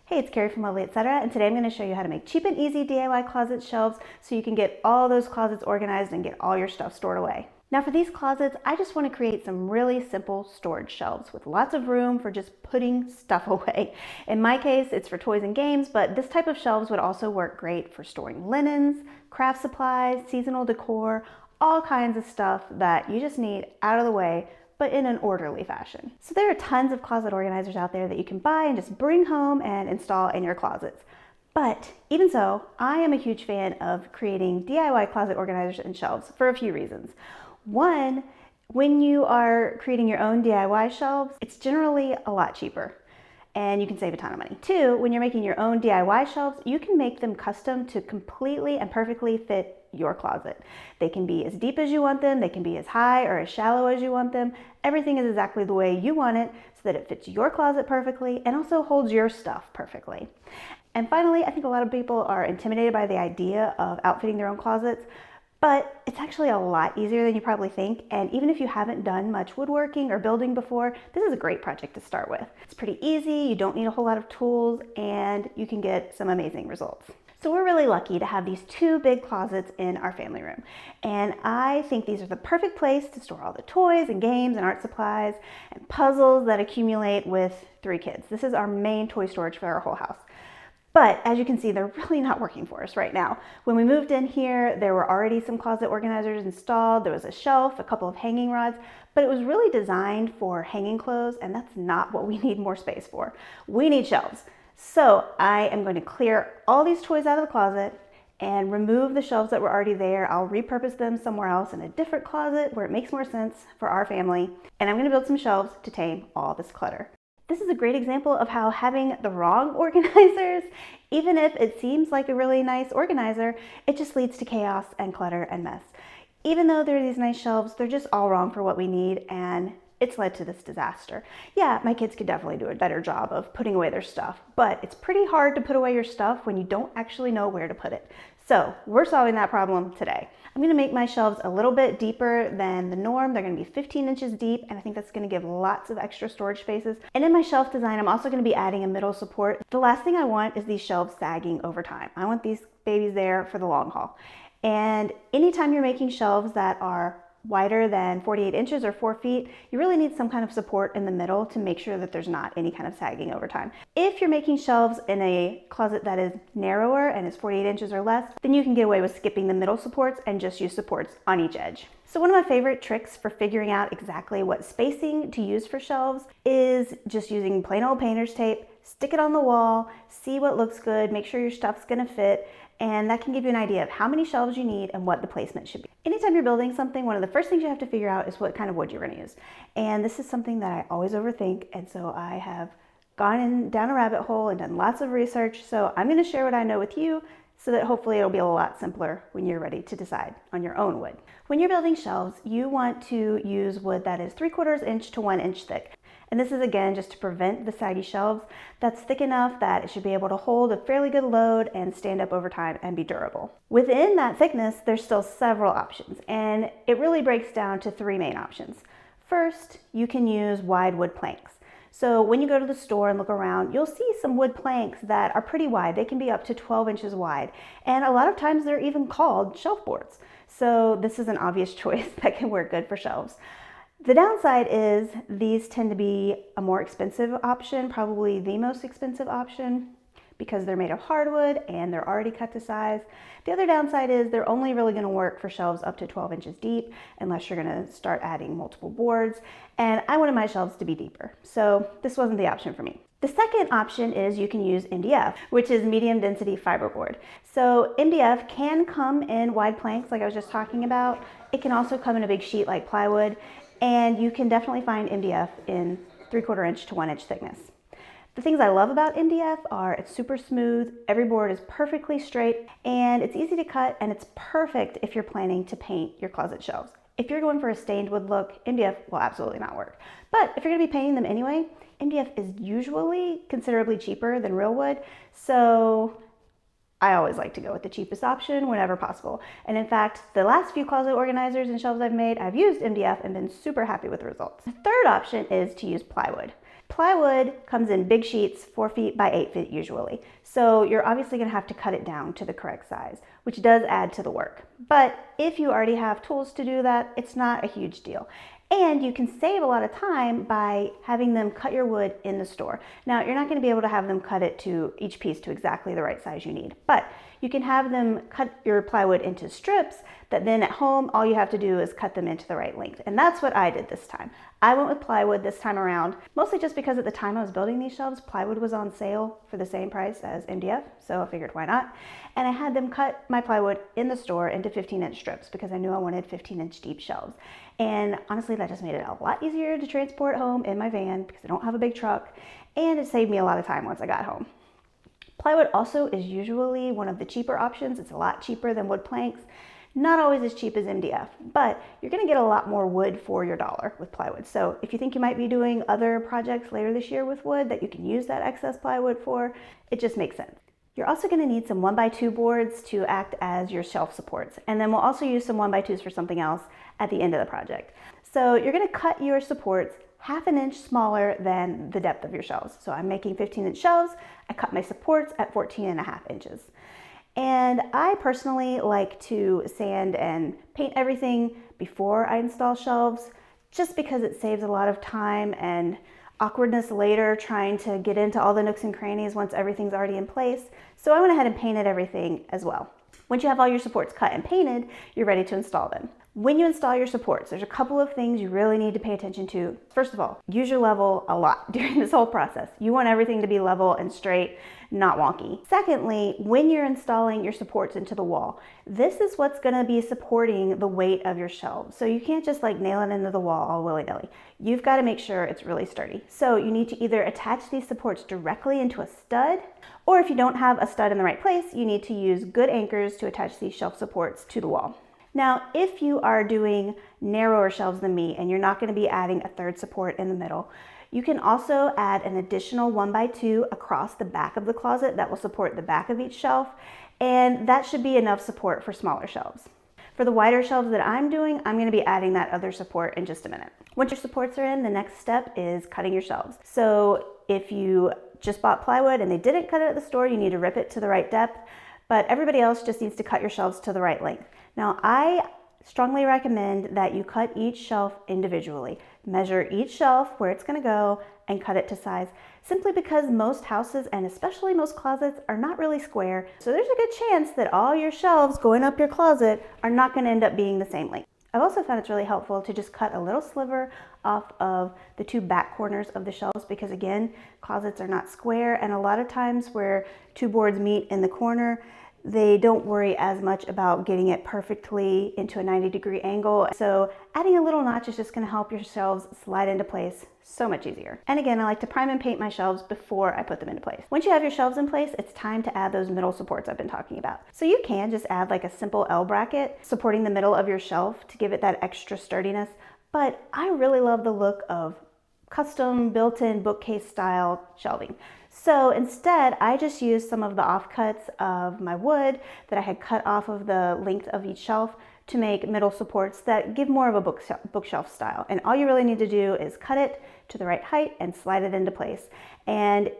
Hey, it's Carrie from Lovely Etc. and today I'm going to show you how to make cheap and easy DIY closet shelves so you can get all those closets organized and get all your stuff stored away. Now for these closets, I just want to create some really simple storage shelves with lots of room for just putting stuff away. In my case, it's for toys and games, but this type of shelves would also work great for storing linens, craft supplies, seasonal decor, all kinds of stuff that you just need out of the way but in an orderly fashion. So there are tons of closet organizers out there that you can buy and just bring home and install in your closets. But even so, I am a huge fan of creating DIY closet organizers and shelves for a few reasons. One, when you are creating your own DIY shelves, it's generally a lot cheaper and you can save a ton of money. Two, when you're making your own DIY shelves, you can make them custom to completely and perfectly fit your closet. They can be as deep as you want them, they can be as high or as shallow as you want them. Everything is exactly the way you want it so that it fits your closet perfectly and also holds your stuff perfectly. And finally, I think a lot of people are intimidated by the idea of outfitting their own closets, but it's actually a lot easier than you probably think. And even if you haven't done much woodworking or building before, this is a great project to start with. It's pretty easy, you don't need a whole lot of tools, and you can get some amazing results. So we're really lucky to have these two big closets in our family room. And I think these are the perfect place to store all the toys and games and art supplies and puzzles that accumulate with 3 kids. This is our main toy storage for our whole house. But as you can see, they're really not working for us right now. When we moved in here, there were already some closet organizers installed. There was a shelf, a couple of hanging rods, but it was really designed for hanging clothes, and that's not what we need more space for. We need shelves. So I am going to clear all these toys out of the closet and remove the shelves that were already there. I'll repurpose them somewhere else in a different closet where it makes more sense for our family. And I'm going to build some shelves to tame all this clutter. This is a great example of how having the wrong organizers, even if it seems like a really nice organizer, it just leads to chaos and clutter and mess. Even though there are these nice shelves, they're just all wrong for what we need, and it's led to this disaster. Yeah, my kids could definitely do a better job of putting away their stuff, but it's pretty hard to put away your stuff when you don't actually know where to put it. So we're solving that problem today. I'm gonna make my shelves a little bit deeper than the norm. They're gonna be 15 inches deep, and I think that's gonna give lots of extra storage spaces. And in my shelf design, I'm also gonna be adding a middle support. The last thing I want is these shelves sagging over time. I want these babies there for the long haul. And anytime you're making shelves that are wider than 48 inches or 4 feet, you really need some kind of support in the middle to make sure that there's not any kind of sagging over time. If you're making shelves in a closet that is narrower and is 48 inches or less, then you can get away with skipping the middle supports and just use supports on each edge. So one of my favorite tricks for figuring out exactly what spacing to use for shelves is just using plain old painter's tape, stick it on the wall, see what looks good, make sure your stuff's gonna fit, and that can give you an idea of how many shelves you need and what the placement should be. Anytime you're building something, one of the first things you have to figure out is what kind of wood you're gonna use. And this is something that I always overthink, and so I have gone down a rabbit hole and done lots of research, so I'm gonna share what I know with you so that hopefully it'll be a lot simpler when you're ready to decide on your own wood. When you're building shelves, you want to use wood that is 3/4 inch to 1 inch thick. And this is again just to prevent the saggy shelves. That's thick enough that it should be able to hold a fairly good load and stand up over time and be durable. Within that thickness, there's still several options, and it really breaks down to 3 main options. First, you can use wide wood planks. So when you go to the store and look around, you'll see some wood planks that are pretty wide. They can be up to 12 inches wide. And a lot of times they're even called shelf boards. So this is an obvious choice that can work good for shelves. The downside is these tend to be a more expensive option, probably the most expensive option, because they're made of hardwood and they're already cut to size. The other downside is they're only really going to work for shelves up to 12 inches deep unless you're going to start adding multiple boards, and I wanted my shelves to be deeper, so this wasn't the option for me. The second option is you can use MDF, which is medium density fiberboard. So MDF can come in wide planks like I was just talking about. It can also come in a big sheet like plywood, and you can definitely find MDF in 3/4 inch to 1 inch thickness. The things I love about MDF are it's super smooth, every board is perfectly straight, and it's easy to cut, and it's perfect if you're planning to paint your closet shelves. If you're going for a stained wood look, MDF will absolutely not work. But if you're gonna be painting them anyway, MDF is usually considerably cheaper than real wood, so I always like to go with the cheapest option whenever possible. And in fact, the last few closet organizers and shelves I've made, I've used MDF and been super happy with the results. The third option is to use plywood. Plywood comes in big sheets, 4 feet by 8 feet usually. So you're obviously gonna have to cut it down to the correct size, which does add to the work. But if you already have tools to do that, it's not a huge deal. And you can save a lot of time by having them cut your wood in the store. Now, you're not going to be able to have them cut it to each piece to exactly the right size you need, but you can have them cut your plywood into strips that then at home, all you have to do is cut them into the right length. And that's what I did this time. I went with plywood this time around, mostly just because at the time I was building these shelves, plywood was on sale for the same price as MDF, so I figured why not? And I had them cut my plywood in the store into 15-inch strips because I knew I wanted 15-inch deep shelves. And honestly, that just made it a lot easier to transport home in my van because I don't have a big truck, and it saved me a lot of time once I got home. Plywood also is usually one of the cheaper options. It's a lot cheaper than wood planks. Not always as cheap as MDF, but you're gonna get a lot more wood for your dollar with plywood. So if you think you might be doing other projects later this year with wood that you can use that excess plywood for, it just makes sense. You're also gonna need some 1x2 boards to act as your shelf supports. And then we'll also use some 1x2s for something else at the end of the project. So you're gonna cut your supports 1/2 inch smaller than the depth of your shelves. So I'm making 15-inch shelves. I cut my supports at 14.5 inches. And I personally like to sand and paint everything before I install shelves, just because it saves a lot of time and awkwardness later trying to get into all the nooks and crannies once everything's already in place. So I went ahead and painted everything as well. Once you have all your supports cut and painted, you're ready to install them. When you install your supports, there's a couple of things you really need to pay attention to. First of all, use your level a lot during this whole process. You want everything to be level and straight, not wonky. Secondly, when you're installing your supports into the wall, this is what's gonna be supporting the weight of your shelves. So you can't just like nail it into the wall all willy-nilly. You've gotta make sure it's really sturdy. So you need to either attach these supports directly into a stud, or if you don't have a stud in the right place, you need to use good anchors to attach these shelf supports to the wall. Now, if you are doing narrower shelves than me and you're not going to be adding a third support in the middle, you can also add an additional 1x2 across the back of the closet that will support the back of each shelf, and that should be enough support for smaller shelves. For the wider shelves that I'm doing, I'm going to be adding that other support in just a minute. Once your supports are in, the next step is cutting your shelves. So if you just bought plywood and they didn't cut it at the store, you need to rip it to the right depth, but everybody else just needs to cut your shelves to the right length. Now, I strongly recommend that you cut each shelf individually. Measure each shelf where it's going to go and cut it to size, simply because most houses and especially most closets are not really square. So there's a good chance that all your shelves going up your closet are not going to end up being the same length. I've also found it's really helpful to just cut a little sliver off of the two back corners of the shelves because, again, closets are not square, and a lot of times where two boards meet in the corner, they don't worry as much about getting it perfectly into a 90-degree angle. So adding a little notch is just going to help your shelves slide into place so much easier. And again, I like to prime and paint my shelves before I put them into place. Once you have your shelves in place, it's time to add those middle supports I've been talking about. So you can just add like a simple L bracket supporting the middle of your shelf to give it that extra sturdiness. But I really love the look of custom built-in bookcase style shelving. So instead, I just used some of the offcuts of my wood that I had cut off of the length of each shelf to make middle supports that give more of a bookshelf style. And all you really need to do is cut it to the right height and slide it into place. And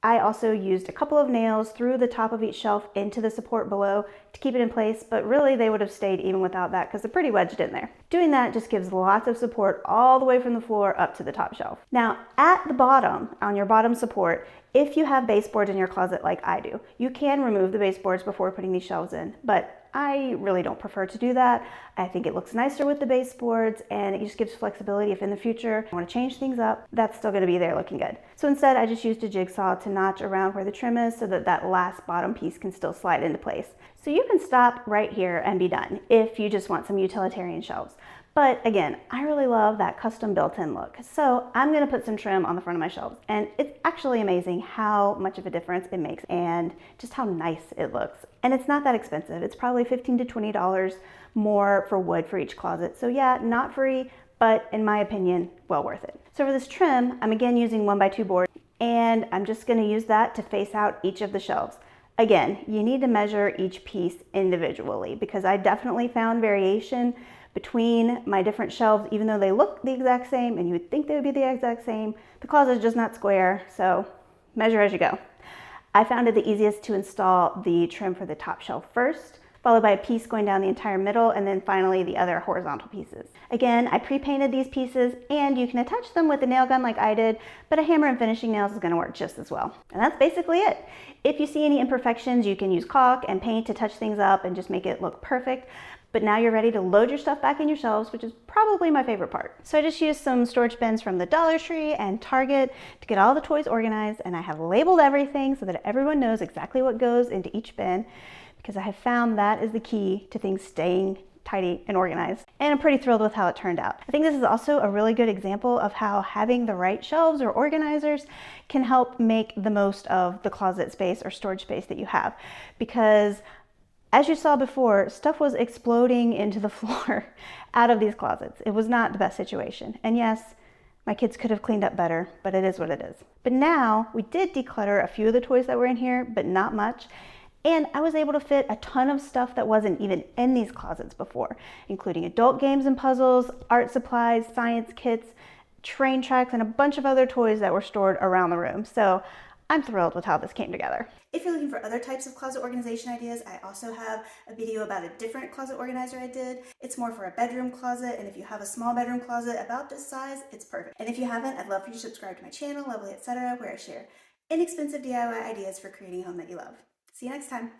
I also used a couple of nails through the top of each shelf into the support below to keep it in place, but really they would have stayed even without that because they're pretty wedged in there. Doing that just gives lots of support all the way from the floor up to the top shelf. Now, at the bottom, on your bottom support, if you have baseboards in your closet like I do, you can remove the baseboards before putting these shelves in, but I really don't prefer to do that. I think it looks nicer with the baseboards, and it just gives flexibility if in the future I want to change things up, that's still going to be there looking good. So instead, I just used a jigsaw to notch around where the trim is so that that last bottom piece can still slide into place. So you can stop right here and be done if you just want some utilitarian shelves. But again, I really love that custom built-in look. So I'm gonna put some trim on the front of my shelves, and it's actually amazing how much of a difference it makes and just how nice it looks. And it's not that expensive. It's probably $15 to $20 more for wood for each closet. So yeah, not free, but in my opinion, well worth it. So for this trim, I'm again using 1x2 board, and I'm just gonna use that to face out each of the shelves. Again, you need to measure each piece individually because I definitely found variation between my different shelves, even though they look the exact same and you would think they would be the exact same. The closet is just not square, so measure as you go. I found it the easiest to install the trim for the top shelf first, followed by a piece going down the entire middle, and then finally the other horizontal pieces. Again, I pre-painted these pieces, and you can attach them with a nail gun like I did, but a hammer and finishing nails is gonna work just as well. And that's basically it. If you see any imperfections, you can use caulk and paint to touch things up and just make it look perfect. But now you're ready to load your stuff back in your shelves, which is probably my favorite part. So I just used some storage bins from the Dollar Tree and Target to get all the toys organized, and I have labeled everything so that everyone knows exactly what goes into each bin, because I have found that is the key to things staying tidy and organized. And I'm pretty thrilled with how it turned out. I think this is also a really good example of how having the right shelves or organizers can help make the most of the closet space or storage space that you have, because as you saw before, stuff was exploding into the floor out of these closets. It was not the best situation. And yes, my kids could have cleaned up better, but it is what it is. But now we did declutter a few of the toys that were in here, but not much. And I was able to fit a ton of stuff that wasn't even in these closets before, including adult games and puzzles, art supplies, science kits, train tracks, and a bunch of other toys that were stored around the room. So I'm thrilled with how this came together. If you're looking for other types of closet organization ideas, I also have a video about a different closet organizer I did. It's more for a bedroom closet, and if you have a small bedroom closet about this size, it's perfect. And if you haven't, I'd love for you to subscribe to my channel, Lovely Etc., where I share inexpensive DIY ideas for creating a home that you love. See you next time.